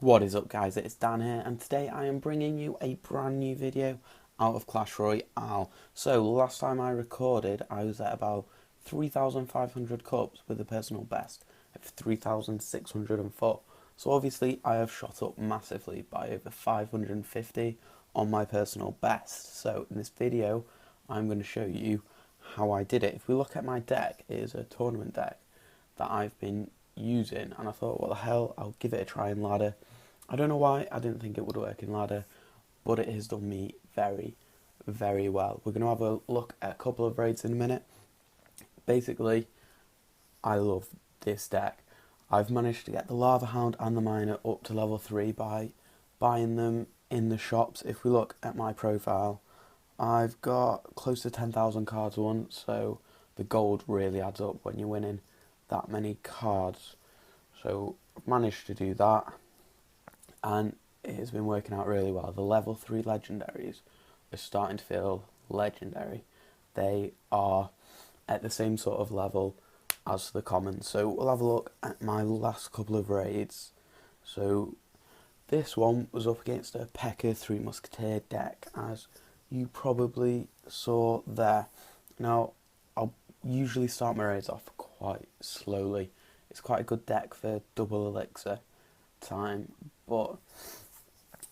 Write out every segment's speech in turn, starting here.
What is up, guys? It's Dan here, and today I am bringing you a brand new video out of Clash Royale. So last time I recorded I was at about 3,500 cups with a personal best of 3,604. So obviously I have shot up massively by over 550 on my personal best. So in this video I'm going to show you how I did it. If we look at my deck, it is a tournament deck that I've been using, and I thought, what the hell, I'll give it a try in ladder. I don't know why I didn't think it would work in ladder, but it has done me very, very well. We're going to have a look at a couple of raids in a minute. Basically, I love this deck. I've managed to get the Lava Hound and the Miner up to level 3 by buying them in the shops. If we look at my profile, I've got close to 10,000 cards won, so the gold really adds up when you're winning that many cards. So I've managed to do that, and it has been working out really well. The level 3 legendaries are starting to feel legendary. They are at the same sort of level as the commons. So we'll have a look at my last couple of raids. So this one was up against a P.E.K.K.A. 3 Musketeer deck, as you probably saw there. Now, I'll usually start my raids off quite slowly. It's quite a good deck for double elixir time, but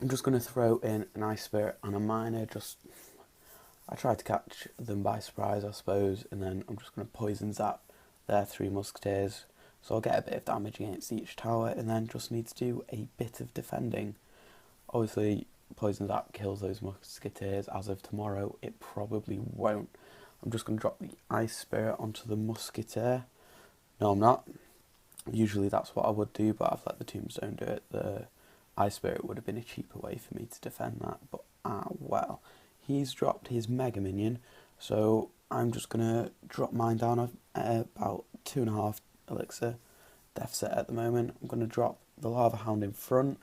I'm just going to throw in an Ice Spirit and a Miner. I tried to catch them by surprise, I suppose, and then I'm just going to poison zap their 3 Musketeers. So I'll get a bit of damage against each tower, and then just need to do a bit of defending. Obviously, poison zap kills those Musketeers. As of tomorrow, it probably won't. I'm just going to drop the Ice Spirit onto the Musketeer. No, I'm not. Usually that's what I would do, but I've let the Tombstone do it. The Ice Spirit would have been a cheaper way for me to defend that, but well. He's dropped his Mega Minion, so I'm just going to drop mine down at about 2.5 elixir deficit at the moment. I'm going to drop the Lava Hound in front.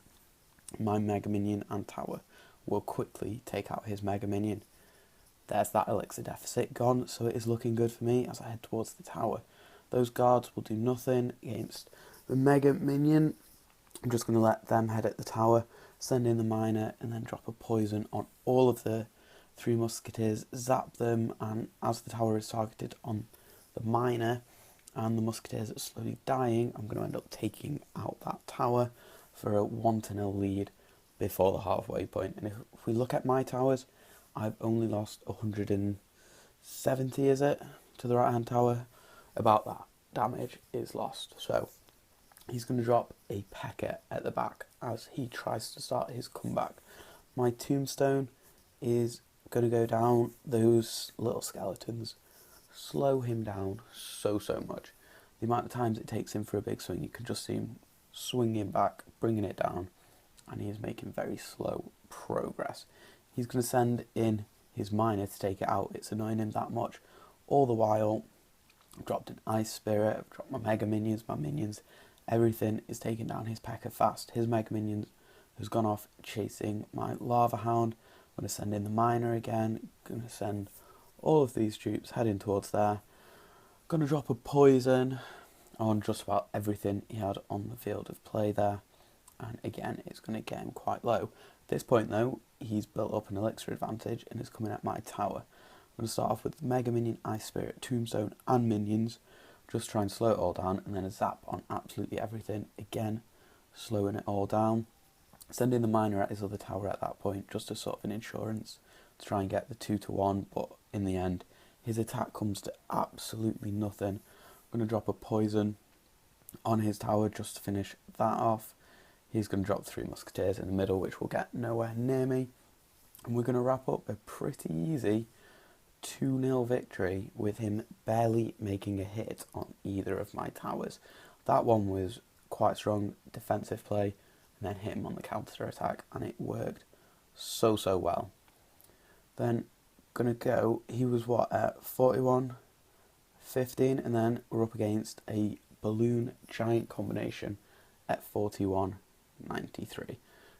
My Mega Minion and tower will quickly take out his Mega Minion. There's that elixir deficit gone, so it is looking good for me as I head towards the tower. Those guards will do nothing against the Mega Minion. I'm just going to let them head at the tower, send in the Miner, and then drop a poison on all of the 3 Musketeers, zap them, and as the tower is targeted on the Miner and the Musketeers are slowly dying, I'm going to end up taking out that tower for a 1-0 lead before the halfway point. And if we look at my towers, I've only lost 170, is it, to the right hand tower. About that damage is lost. So he's going to drop a P.E.K.K.A. at the back as he tries to start his comeback. My Tombstone is going to go down. Those little skeletons slow him down so much. The amount of times it takes him for a big swing, you can just see him swinging back, bringing it down, and he is making very slow progress. He's going to send in his Miner to take it out. It's annoying him that much. All the while, I've dropped an Ice Spirit, I've dropped my Mega Minions, my Minions, everything is taking down his P.E.K.K.A. fast. His Mega Minions has gone off chasing my Lava Hound. I'm going to send in the Miner again, going to send all of these troops heading towards there. Going to drop a poison on just about everything he had on the field of play there, and again it's going to get him quite low. At this point though, he's built up an elixir advantage and is coming at my tower. I'm going to start off with Mega Minion, Ice Spirit, Tombstone and Minions. Just try and slow it all down, and then a zap on absolutely everything. Again, slowing it all down. Sending the Miner at his other tower at that point, just as sort of an insurance to try and get the 2-1, but in the end, his attack comes to absolutely nothing. I'm going to drop a poison on his tower just to finish that off. He's going to drop 3 Musketeers in the middle, which will get nowhere near me. And we're going to wrap up a pretty easy 2-0 victory with him barely making a hit on either of my towers. That one was quite strong defensive play, and then hit him on the counter attack, and it worked so well. Then gonna go, he was what, at 41-15, and then we're up against a balloon giant combination at 41-93.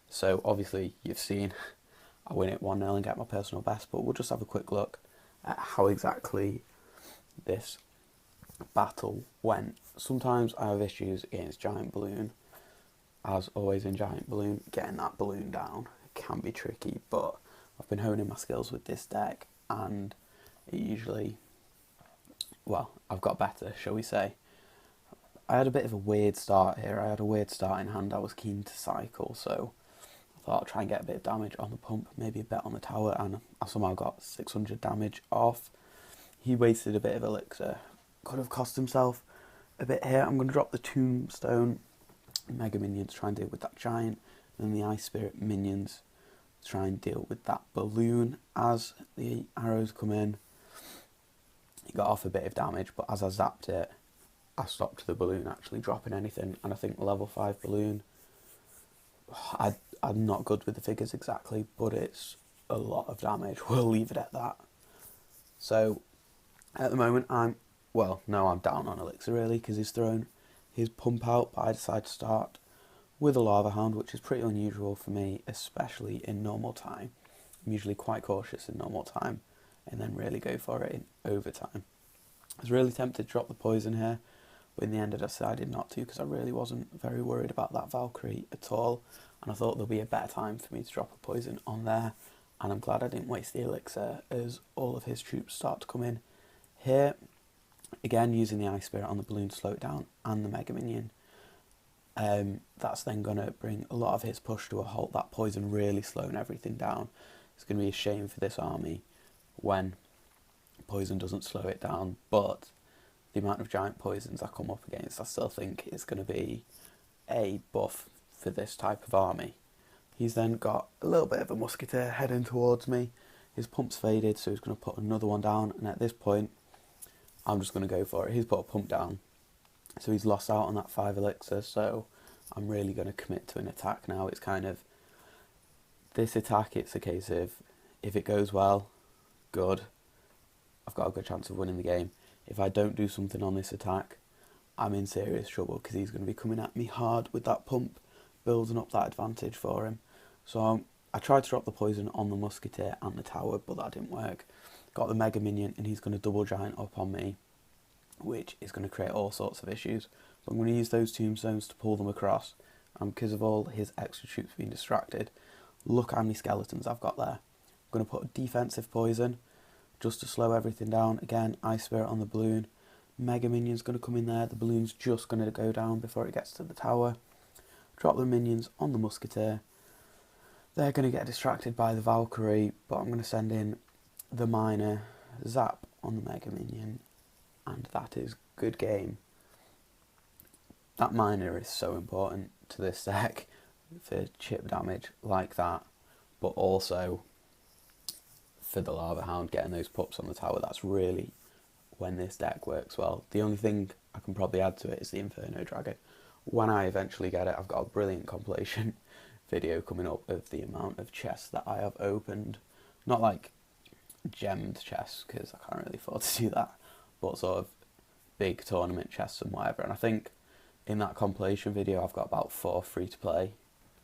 So obviously you've seen I win it 1-0 and get my personal best, but we'll just have a quick look at how exactly this battle went. Sometimes I have issues against giant balloon as always in Giant Balloon, getting that balloon down can be tricky, but I've been honing my skills with this deck, and it usually, well, I've got better, shall we say. I had a bit of a weird start here. I had a weird start in hand. I was keen to cycle, so I thought I'd try and get a bit of damage on the pump, maybe a bet on the tower, and I somehow got 600 damage off. He wasted a bit of elixir. Could have cost himself a bit here. I'm going to drop the Tombstone Mega Minions, try and deal with that Giant, and the Ice Spirit Minions try and deal with that balloon. As the arrows come in, he got off a bit of damage, but as I zapped it, I stopped the balloon actually dropping anything, and I think the level 5 balloon, I'm not good with the figures exactly, but it's a lot of damage. We'll leave it at that. So at the moment I'm down on elixir really, because he's thrown his pump out, but I decided to start with a Lava Hound, which is pretty unusual for me, especially in normal time. I'm usually quite cautious in normal time and then really go for it in overtime. I was really tempted to drop the poison here, but in the end I decided not to, because I really wasn't very worried about that Valkyrie at all, and I thought there'll be a better time for me to drop a poison on there, and I'm glad I didn't waste the elixir as all of his troops start to come in here. Again, using the Ice Spirit on the balloon to slow it down, and the Mega Minion. That's then going to bring a lot of his push to a halt, that poison really slowing everything down. It's going to be a shame for this army when poison doesn't slow it down, but the amount of giant poisons I come up against, I still think is going to be a buff for this type of army. He's then got a little bit of a musketeer heading towards me. His pump's faded, so he's going to put another one down, and at this point I'm just going to go for it. He's put a pump down, so he's lost out on that 5 elixir, so I'm really going to commit to an attack now. It's kind of, this attack, it's a case of, if it goes well, good, I've got a good chance of winning the game. If I don't do something on this attack, I'm in serious trouble, because he's going to be coming at me hard with that pump, building up that advantage for him. So I tried to drop the poison on the musketeer and the tower, but that didn't work. Got the Mega Minion, and he's going to double giant up on me, which is going to create all sorts of issues. But I'm going to use those tombstones to pull them across, and because of all his extra troops being distracted, look how many skeletons I've got there. I'm going to put a defensive poison just to slow everything down. Again, Ice Spirit on the balloon. Mega Minion's going to come in there. The balloon's just going to go down before it gets to the tower. Drop the minions on the musketeer. They're going to get distracted by the Valkyrie, but I'm going to send in the miner, zap on the Mega Minion, and that is good game. That miner is so important to this deck for chip damage like that, but also for the Lava Hound getting those pups on the tower. That's really when this deck works well. The only thing I can probably add to it is the Inferno Dragon. When I eventually get it, I've got a brilliant compilation video coming up of the amount of chests that I have opened. Not like gemmed chests, because I can't really afford to do that, but sort of big tournament chests and whatever. And I think in that compilation video I've got about 4 free-to-play,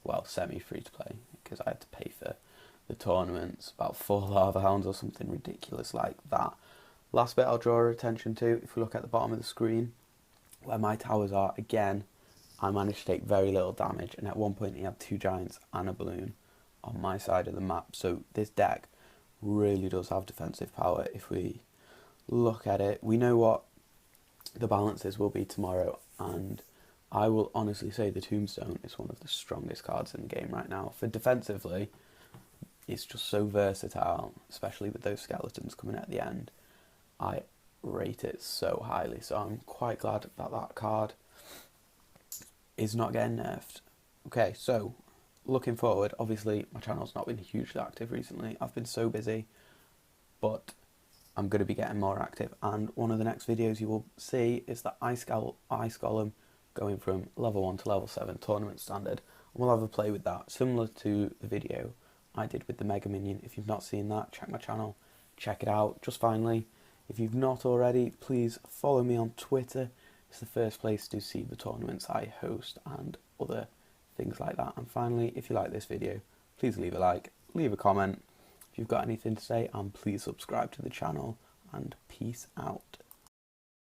well, semi-free-to-play, because I had to pay for the tournaments, about 4 Lava Hounds or something ridiculous like that. Last bit I'll draw your attention to, if you look at the bottom of the screen, where my towers are, again, I managed to take very little damage, and at one point he had 2 giants and a balloon on my side of the map. So this deck really does have defensive power. If we look at it, we know what the balances will be tomorrow, and I will honestly say the Tombstone is one of the strongest cards in the game right now. For defensively, it's just so versatile, especially with those skeletons coming at the end. I rate it so highly, so I'm quite glad that that card is not getting nerfed. Okay, so looking forward, obviously my channel's not been hugely active recently. I've been so busy, but I'm going to be getting more active, and one of the next videos you will see is the Ice Golem going from level 1 to level 7 tournament standard. We'll have a play with that, similar to the video I did with the Mega Minion. If you've not seen that, check my channel, check it out. Just finally, if you've not already, please follow me on Twitter. It's the first place to see the tournaments I host and other things like that. And finally, if you like this video, please leave a like, leave a comment if you've got anything to say, and please subscribe to the channel, and peace out.